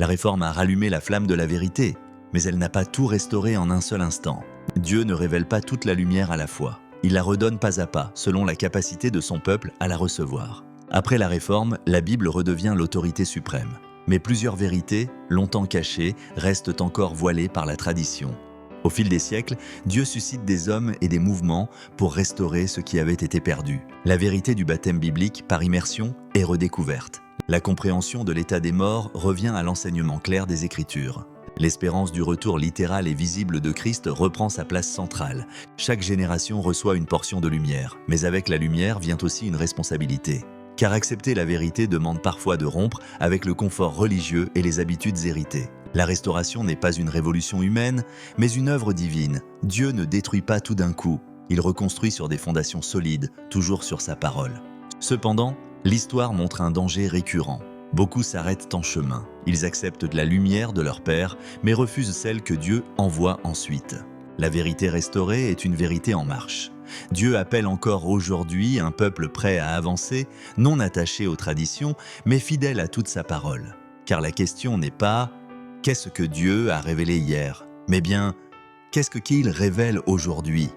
La réforme a rallumé la flamme de la vérité, mais elle n'a pas tout restauré en un seul instant. Dieu ne révèle pas toute la lumière à la fois. Il la redonne pas à pas, selon la capacité de son peuple à la recevoir. Après la réforme, la Bible redevient l'autorité suprême. Mais plusieurs vérités, longtemps cachées, restent encore voilées par la tradition. Au fil des siècles, Dieu suscite des hommes et des mouvements pour restaurer ce qui avait été perdu. La vérité du baptême biblique, par immersion, est redécouverte. La compréhension de l'état des morts revient à l'enseignement clair des Écritures. L'espérance du retour littéral et visible de Christ reprend sa place centrale. Chaque génération reçoit une portion de lumière, mais avec la lumière vient aussi une responsabilité. Car accepter la vérité demande parfois de rompre avec le confort religieux et les habitudes héritées. La restauration n'est pas une révolution humaine, mais une œuvre divine. Dieu ne détruit pas tout d'un coup. Il reconstruit sur des fondations solides, toujours sur sa parole. Cependant, l'histoire montre un danger récurrent. Beaucoup s'arrêtent en chemin. Ils acceptent de la lumière de leur Père, mais refusent celle que Dieu envoie ensuite. La vérité restaurée est une vérité en marche. Dieu appelle encore aujourd'hui un peuple prêt à avancer, non attaché aux traditions, mais fidèle à toute sa parole. Car la question n'est pas « qu'est-ce que Dieu a révélé hier ?» mais bien « qu'est-ce qu'il révèle aujourd'hui ?»